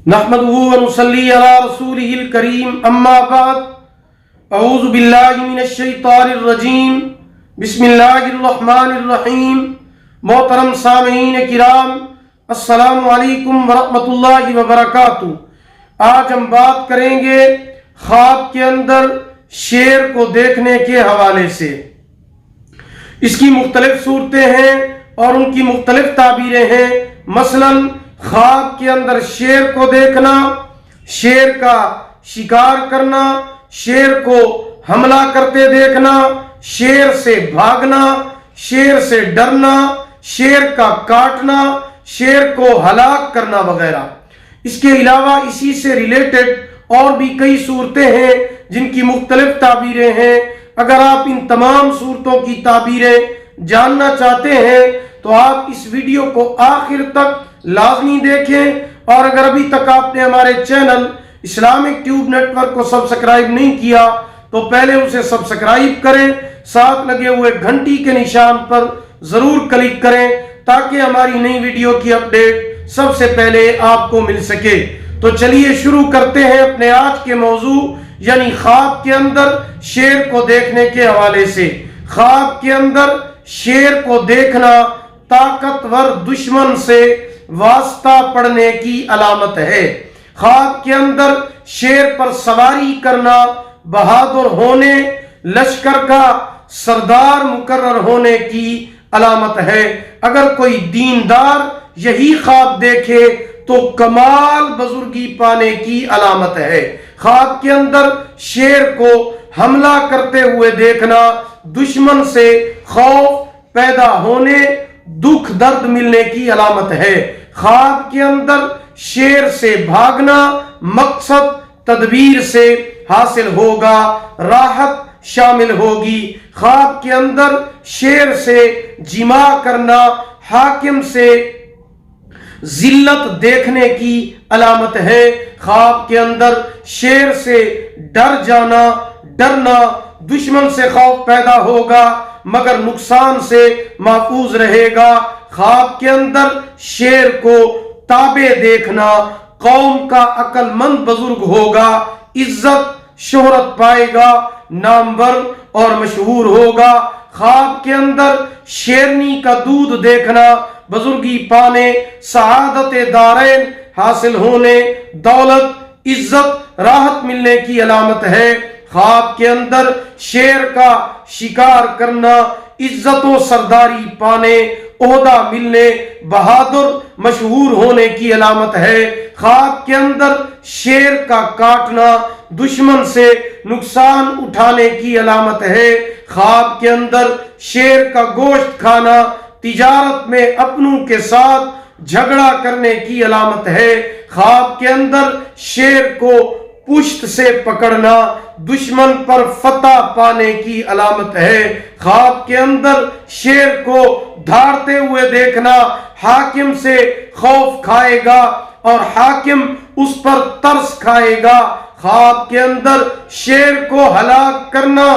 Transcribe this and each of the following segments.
نحمدہ ونصلی علی رسولہ الکریم اما بعد اعوذ باللہ من الشیطان الرجیم بسم اللہ الرحمن الرحیم محترم سامعین کرام السلام علیکم ورحمۃ اللہ وبرکاتہ۔ آج ہم بات کریں گے خواب کے اندر شیر کو دیکھنے کے حوالے سے۔ اس کی مختلف صورتیں ہیں اور ان کی مختلف تعبیریں ہیں۔ مثلاً خواب کے اندر شیر کو دیکھنا، شیر کا شکار کرنا، شیر کو حملہ کرتے دیکھنا، شیر سے بھاگنا، شیر سے ڈرنا، شیر کا کاٹنا، شیر کو ہلاک کرنا وغیرہ۔ اس کے علاوہ اسی سے ریلیٹڈ اور بھی کئی صورتیں ہیں جن کی مختلف تعبیریں ہیں۔ اگر آپ ان تمام صورتوں کی تعبیریں جاننا چاہتے ہیں تو آپ اس ویڈیو کو آخر تک لازمی دیکھیں، اور اگر ابھی تک آپ نے ہمارے channel Islamic tube network کو سبسکرائب نہیں کیا تو پہلے اسے سبسکرائب کریں، ساتھ لگے ہوئے گھنٹی کے نشان پر ضرور کلک کریں تاکہ ہماری نئی ویڈیو کی اپڈیٹ سب سے پہلے آپ کو مل سکے۔ تو چلیے شروع کرتے ہیں اپنے آج کے موضوع یعنی خواب کے اندر شیر کو دیکھنے کے حوالے سے۔ خواب کے اندر شیر کو دیکھنا طاقتور دشمن سے واسطہ پڑنے کی علامت ہے۔ خواب کے اندر شیر پر سواری کرنا بہادر ہونے، لشکر کا سردار مقرر ہونے کی علامت ہے۔ اگر کوئی دیندار یہی خواب دیکھے تو کمال بزرگی پانے کی علامت ہے۔ خواب کے اندر شیر کو حملہ کرتے ہوئے دیکھنا دشمن سے خوف پیدا ہونے، دکھ درد ملنے کی علامت ہے۔ خواب کے اندر شیر سے بھاگنا مقصد تدبیر سے حاصل ہوگا، راحت شامل ہوگی۔ خواب کے اندر شیر سے جمع کرنا حاکم سے ذلت دیکھنے کی علامت ہے۔ خواب کے اندر شیر سے ڈر جانا، ڈرنا، دشمن سے خوف پیدا ہوگا مگر نقصان سے محفوظ رہے گا۔ خواب کے اندر شیر کو تابع دیکھنا قوم کا عقل مند بزرگ ہوگا، عزت شہرت پائے گا، نامور اور مشہور ہوگا۔ خواب کے اندر شیرنی کا دودھ دیکھنا بزرگی پانے، سعادت دارین حاصل ہونے، دولت، عزت، راحت ملنے کی علامت ہے۔ خواب کے اندر شیر کا شکار کرنا عزت و سرداری پانے، عہدہ ملنے، بہادر مشہور ہونے کی علامت ہے۔ خواب کے اندر شیر کا کاٹنا دشمن سے نقصان اٹھانے کی علامت ہے۔ خواب کے اندر شیر کا گوشت کھانا تجارت میں اپنوں کے ساتھ جھگڑا کرنے کی علامت ہے۔ خواب کے اندر شیر کو پشت سے پکڑنا دشمن پر فتح پانے کی علامت ہے۔ خواب کے اندر شیر کو دھاڑتے ہوئے دیکھنا حاکم سے خوف کھائے گا اور حاکم اس پر ترس کھائے گا۔ خواب کے اندر شیر کو ہلاک کرنا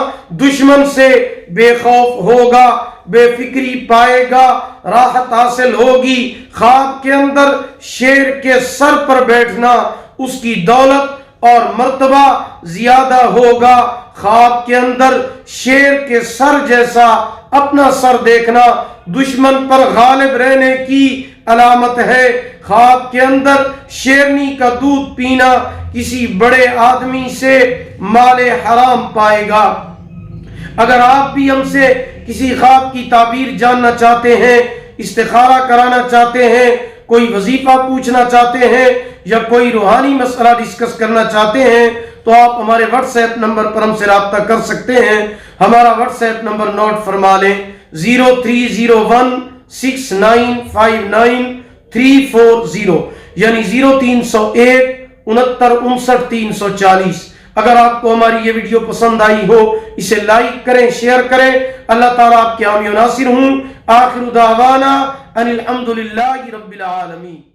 دشمن سے بے خوف ہوگا، بے فکری پائے گا، راحت حاصل ہوگی۔ خواب کے اندر شیر کے سر پر بیٹھنا اس کی دولت اور مرتبہ زیادہ ہوگا۔ خواب کے اندر شیر کے سر جیسا اپنا سر دیکھنا دشمن پر غالب رہنے کی علامت ہے۔ خواب کے اندر شیرنی کا دودھ پینا کسی بڑے آدمی سے مال حرام پائے گا۔ اگر آپ بھی ہم سے کسی خواب کی تعبیر جاننا چاہتے ہیں، استخارہ کرانا چاہتے ہیں، کوئی وظیفہ پوچھنا چاہتے ہیں یا کوئی روحانی مسئلہ ڈسکس کرنا چاہتے ہیں تو آپ ہمارے واٹس ایپ نمبر پر ہم سے رابطہ کر سکتے ہیں۔ ہمارا واٹس ایپ نمبر نوٹ فرما لیں 03016959 یعنی 0301 69 59 340۔ اگر آپ کو ہماری یہ ویڈیو پسند آئی ہو اسے لائک کریں، شیئر کریں۔ اللہ تعالیٰ آپ کے حامی و ناصر ہوں۔ آخر دعوانا ان الحمدللہ رب العالمین۔